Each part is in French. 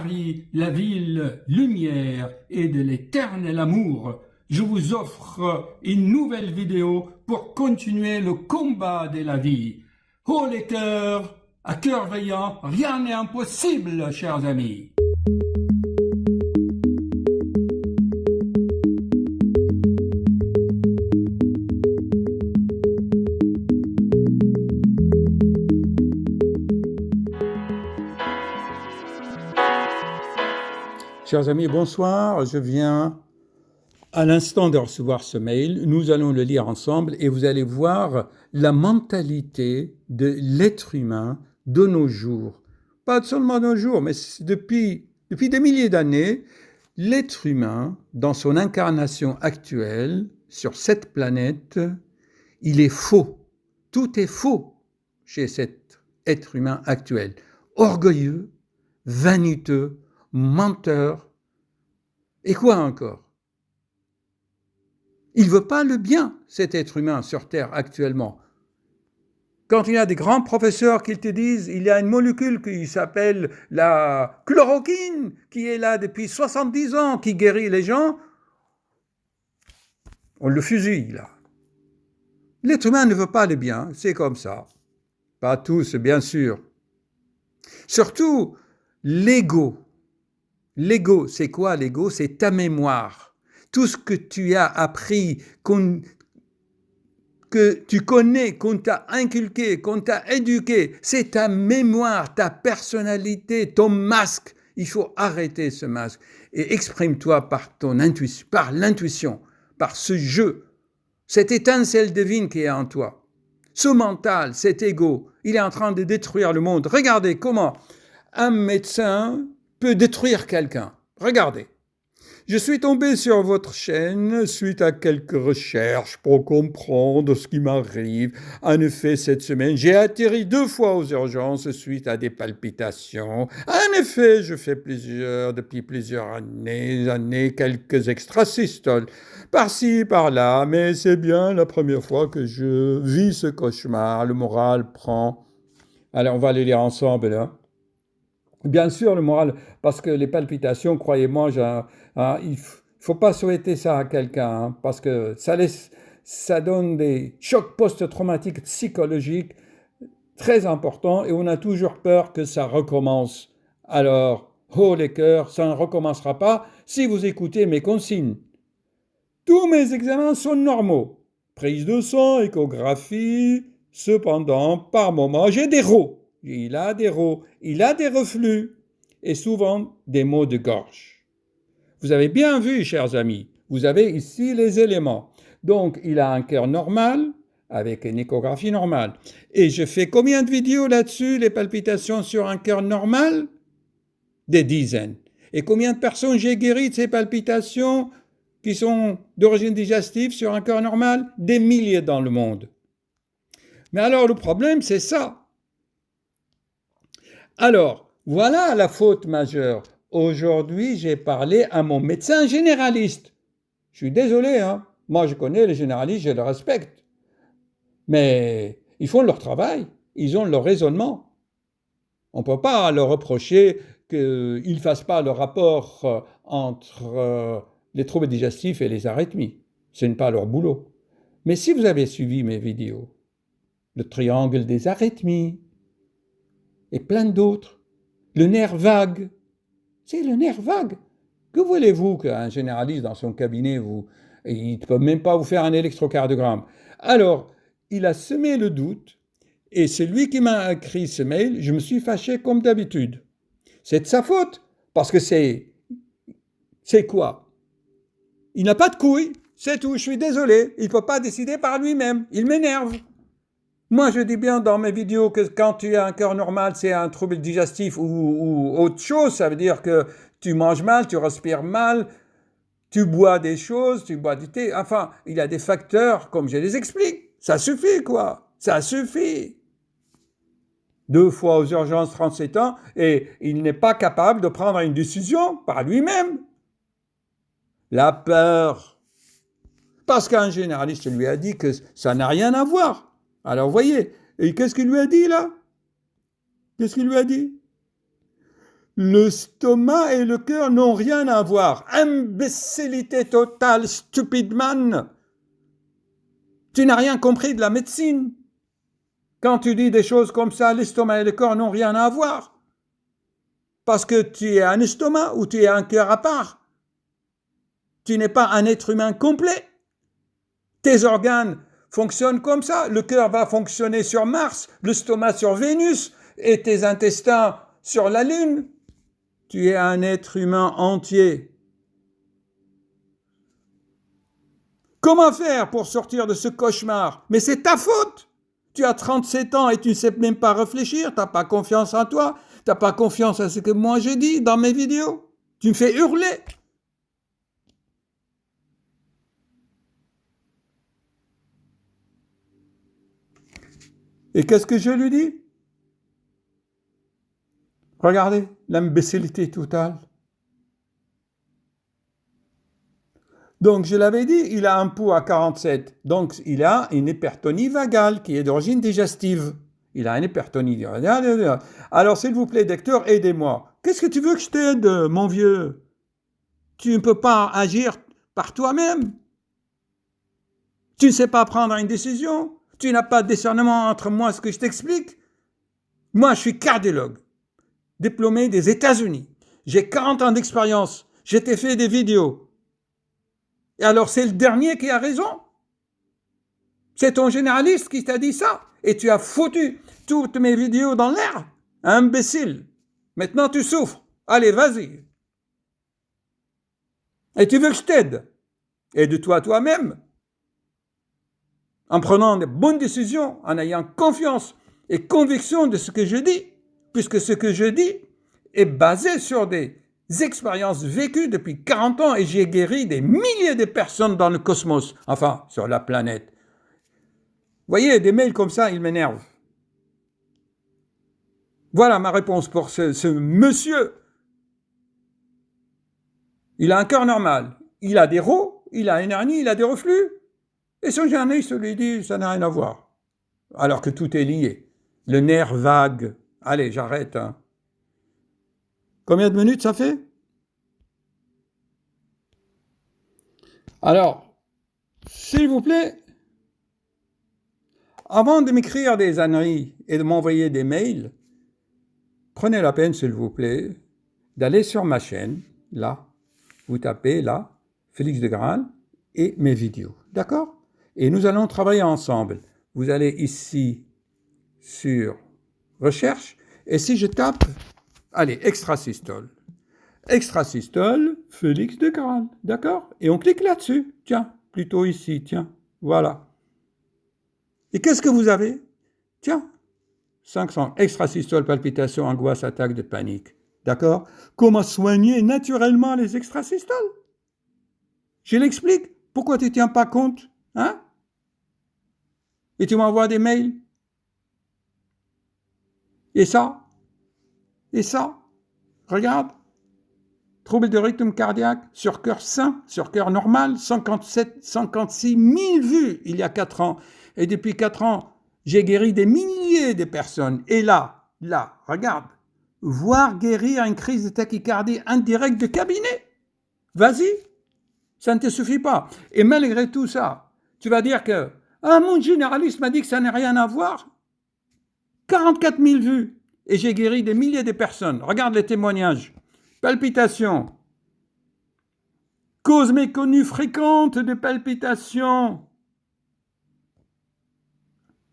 Paris, la ville lumière et de l'éternel amour, je vous offre une nouvelle vidéo pour continuer le combat de la vie. Oh les cœurs, à cœur veillant, rien n'est impossible, chers amis. Chers amis, bonsoir. Je viens à l'instant de recevoir ce mail. Nous allons le lire ensemble et vous allez voir la mentalité de l'être humain de nos jours. Pas seulement de nos jours, mais depuis des milliers d'années, l'être humain, dans son incarnation actuelle, sur cette planète, il est faux. Tout est faux chez cet être humain actuel. Orgueilleux, vaniteux, menteur, et quoi encore? Il ne veut pas le bien, cet être humain sur Terre actuellement. Quand il y a des grands professeurs qui te disent il y a une molécule qui s'appelle la chloroquine, qui est là depuis 70 ans, qui guérit les gens, on le fusille là. L'être humain ne veut pas le bien, c'est comme ça. Pas tous, bien sûr. Surtout, l'ego. L'ego, c'est quoi l'ego? C'est ta mémoire. Tout ce que tu as appris, que tu connais, qu'on t'a inculqué, qu'on t'a éduqué, c'est ta mémoire, ta personnalité, ton masque. Il faut arrêter ce masque et exprime-toi par ton intuition, par l'intuition, par ce jeu, cette étincelle divine qui est en toi. Ce mental, cet ego, il est en train de détruire le monde. Regardez comment un médecin peut détruire quelqu'un. Regardez. Je suis tombé sur votre chaîne suite à quelques recherches pour comprendre ce qui m'arrive. En effet, cette semaine, j'ai atterri 2 fois aux urgences suite à des palpitations. En effet, je fais depuis plusieurs années, quelques extrasystoles. Par-ci, par-là, mais c'est bien la première fois que je vis ce cauchemar. Le moral prend. Alors, on va les lire ensemble, là. Bien sûr, le moral, parce que les palpitations, croyez-moi, il ne faut pas souhaiter ça à quelqu'un, hein, parce que ça donne des chocs post-traumatiques psychologiques très importants et on a toujours peur que ça recommence. Alors, oh les cœurs, ça ne recommencera pas si vous écoutez mes consignes. Tous mes examens sont normaux. Prise de sang, échographie, cependant, par moment, j'ai des rots. Il a des rots, il a des reflux et souvent des maux de gorge. Vous avez bien vu, chers amis, vous avez ici les éléments. Donc, il a un cœur normal avec une échographie normale. Et je fais combien de vidéos là-dessus, les palpitations sur un cœur normal? Des dizaines. Et combien de personnes j'ai guéri de ces palpitations qui sont d'origine digestive sur un cœur normal? Des milliers dans le monde. Mais alors, le problème, c'est ça. Alors, voilà la faute majeure. Aujourd'hui, j'ai parlé à mon médecin généraliste. Je suis désolé, hein. Moi, je connais les généralistes, je les respecte. Mais ils font leur travail, ils ont leur raisonnement. On ne peut pas leur reprocher qu'ils ne fassent pas le rapport entre les troubles digestifs et les arythmies. Ce n'est pas leur boulot. Mais si vous avez suivi mes vidéos, le triangle des arythmies, et plein d'autres. Le nerf vague. C'est le nerf vague. Que voulez-vous qu'un généraliste dans son cabinet, il ne peut même pas vous faire un électrocardiogramme. Alors, il a semé le doute, et c'est lui qui m'a écrit ce mail, je me suis fâché comme d'habitude. C'est de sa faute, parce que c'est quoi? Il n'a pas de couilles, c'est tout, je suis désolé, il ne peut pas décider par lui-même, il m'énerve. Moi, je dis bien dans mes vidéos que quand tu as un cœur normal, c'est un trouble digestif ou autre chose. Ça veut dire que tu manges mal, tu respires mal, tu bois des choses, tu bois du thé. Enfin, il y a des facteurs, comme je les explique. Ça suffit, quoi. Ça suffit. 2 fois aux urgences, 37 ans, et il n'est pas capable de prendre une décision par lui-même. La peur. Parce qu'un généraliste lui a dit que ça n'a rien à voir. Alors, vous voyez, et qu'est-ce qu'il lui a dit, là? Qu'est-ce qu'il lui a dit? Le stomac et le cœur n'ont rien à voir. Imbécilité totale, stupid man. Tu n'as rien compris de la médecine. Quand tu dis des choses comme ça, l'estomac et le corps n'ont rien à voir. Parce que tu es un estomac ou tu es un cœur à part. Tu n'es pas un être humain complet. Tes organes fonctionnent comme ça. Le cœur va fonctionner sur Mars, l'estomac sur Vénus et tes intestins sur la Lune. Tu es un être humain entier. Comment faire pour sortir de ce cauchemar? Mais c'est ta faute. Tu as 37 ans et tu ne sais même pas réfléchir. Tu n'as pas confiance en toi. Tu n'as pas confiance à ce que moi je dis dans mes vidéos. Tu me fais hurler. Et qu'est-ce que je lui dis? Regardez, l'imbécilité totale. Donc, je l'avais dit, il a un pouls à 47. Donc, il a une hypertonie vagale qui est d'origine digestive. Il a une hypertonie vagale. Alors, s'il vous plaît, docteur, aidez-moi. Qu'est-ce que tu veux que je t'aide, mon vieux? Tu ne peux pas agir par toi-même. Tu ne sais pas prendre une décision. Tu n'as pas de discernement entre moi et ce que je t'explique. Moi, je suis cardiologue, diplômé des États-Unis. J'ai 40 ans d'expérience. J'ai fait des vidéos. Et alors, c'est le dernier qui a raison. C'est ton généraliste qui t'a dit ça. Et tu as foutu toutes mes vidéos dans l'air. Imbécile. Maintenant, tu souffres. Allez, vas-y. Et tu veux que je t'aide? Aide-toi toi-même. En prenant de bonnes décisions, en ayant confiance et conviction de ce que je dis. Puisque ce que je dis est basé sur des expériences vécues depuis 40 ans et j'ai guéri des milliers de personnes dans le cosmos, enfin, sur la planète. Vous voyez, des mails comme ça, ils m'énervent. Voilà ma réponse pour ce monsieur. Il a un cœur normal. Il a des rots, il a une hernie, il a des reflux. Et son journaliste lui dit, ça n'a rien à voir. Alors que tout est lié. Le nerf vague. Allez, j'arrête. Hein. Combien de minutes ça fait? Alors, s'il vous plaît, avant de m'écrire des âneries et de m'envoyer des mails, prenez la peine, s'il vous plaît, d'aller sur ma chaîne, là, vous tapez là, Félix de Graan, et mes vidéos, d'accord? Et nous allons travailler ensemble. Vous allez ici sur Recherche, et si je tape, allez, extrasystole, Félix de Graan, d'accord? Et on clique là-dessus, tiens, plutôt ici, tiens, voilà. Et qu'est-ce que vous avez? Tiens, 500, extrasystole, palpitations, angoisse, attaque de panique. D'accord? Comment soigner naturellement les extrasystoles? Je l'explique. Pourquoi tu ne tiens pas compte? Hein? Et tu m'envoies des mails? Et ça? Et ça? Regarde. Trouble de rythme cardiaque sur cœur sain, sur cœur normal, 56 000 vues il y a 4 ans. Et depuis 4 ans, j'ai guéri des milliers de personnes. Et là, regarde. Voir guérir une crise de tachycardie indirecte de cabinet. Vas-y, ça ne te suffit pas. Et malgré tout ça, tu vas dire que mon généraliste m'a dit que ça n'a rien à voir. 44 000 vues et j'ai guéri des milliers de personnes. Regarde les témoignages. Palpitations. Cause méconnue fréquente de palpitations.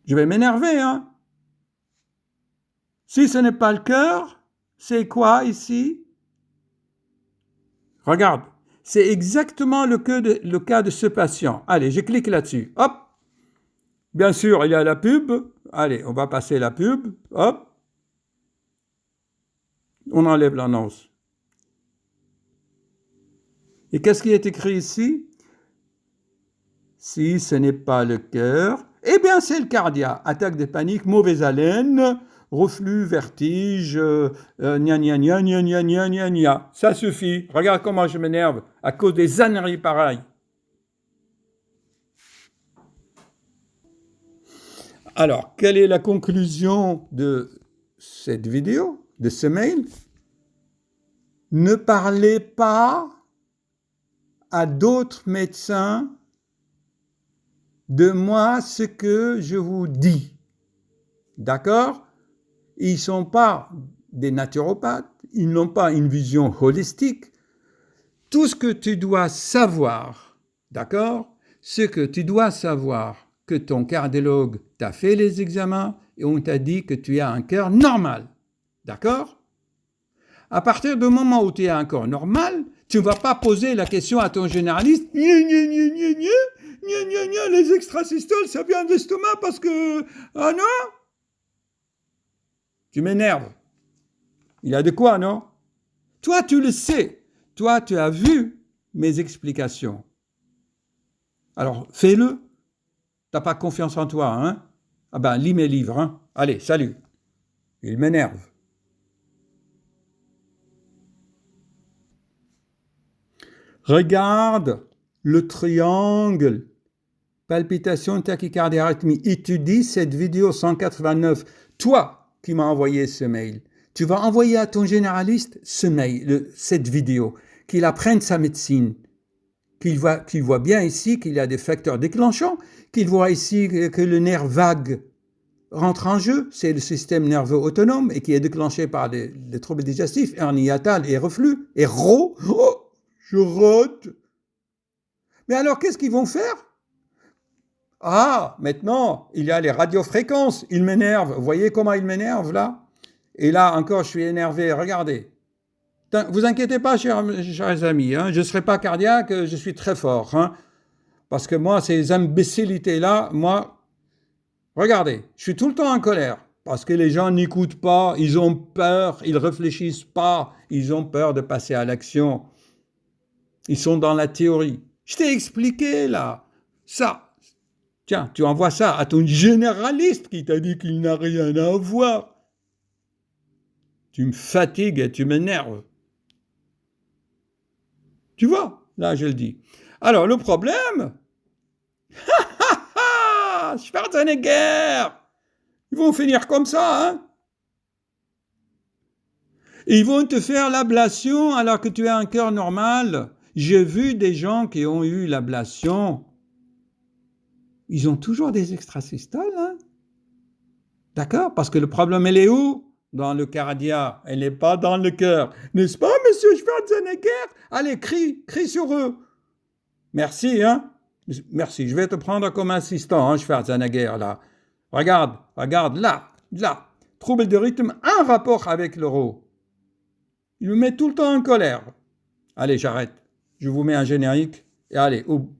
Je vais m'énerver, hein. Si ce n'est pas le cœur, c'est quoi ici? Regarde, c'est exactement le cas de ce patient. Allez, je clique là-dessus. Hop. Bien sûr, il y a la pub. Allez, on va passer la pub. Hop. On enlève l'annonce. Et qu'est-ce qui est écrit ici? Si ce n'est pas le cœur, eh bien c'est le cardia. Attaque de panique, mauvaise haleine, reflux, vertige, gna gna gna gna gna gna gna gna. Ça suffit. Regarde comment je m'énerve à cause des âneries pareilles. Alors, quelle est la conclusion de cette vidéo, de ce mail? Ne parlez pas à d'autres médecins de moi ce que je vous dis. D'accord? Ils ne sont pas des naturopathes, ils n'ont pas une vision holistique. Tout ce que tu dois savoir, d'accord? Ce que tu dois savoir, que ton cardiologue t'a fait les examens et on t'a dit que tu as un cœur normal. D'accord? À partir du moment où tu as un cœur normal, tu ne vas pas poser la question à ton généraliste. Les extrasystoles, ça vient de l'estomac parce que... Ah non? Tu m'énerves. Il y a de quoi, non? Toi, tu le sais. Toi, tu as vu mes explications. Alors, fais-le. T'as pas confiance en toi, hein? Ah ben, lis mes livres, hein? Allez, salut. Il m'énerve. Regarde le triangle. Palpitation, tachycardie, arythmie. Étudie cette vidéo 189. Toi qui m'as envoyé ce mail, tu vas envoyer à ton généraliste ce mail, cette vidéo, qu'il apprenne sa médecine, qu'il voit bien ici qu'il y a des facteurs déclenchants, qu'il voit ici que le nerf vague rentre en jeu, c'est le système nerveux autonome et qui est déclenché par les troubles digestifs, hernie hiatale et reflux, et je rote. Mais alors, qu'est-ce qu'ils vont faire? Ah, maintenant, il y a les radiofréquences, ils m'énervent. Vous voyez comment ils m'énervent, là? Et là, encore, je suis énervé. Regardez. Vous inquiétez pas, chers amis, hein, je ne serai pas cardiaque, je suis très fort. Hein, parce que moi, ces imbécilités-là, moi, regardez, je suis tout le temps en colère. Parce que les gens n'écoutent pas, ils ont peur, ils ne réfléchissent pas, ils ont peur de passer à l'action. Ils sont dans la théorie. Je t'ai expliqué, là, ça. Tiens, tu envoies ça à ton généraliste qui t'a dit qu'il n'a rien à voir. Tu me fatigues et tu m'énerves. Tu vois, là je le dis. Alors le problème, Schwarzenegger, ils vont finir comme ça, hein? Et ils vont te faire l'ablation alors que tu as un cœur normal. J'ai vu des gens qui ont eu l'ablation. Ils ont toujours des extrasystoles, hein? D'accord? Parce que le problème, elle est où? Dans le cardia. Elle n'est pas dans le cœur. N'est-ce pas, monsieur Schwarzenegger? Allez, crie sur eux. Merci, hein? Merci. Je vais te prendre comme assistant, hein, Schwarzenegger, là. Regarde, là. Trouble de rythme, un rapport avec l'euro. Il me met tout le temps en colère. Allez, j'arrête. Je vous mets un générique. Et allez, au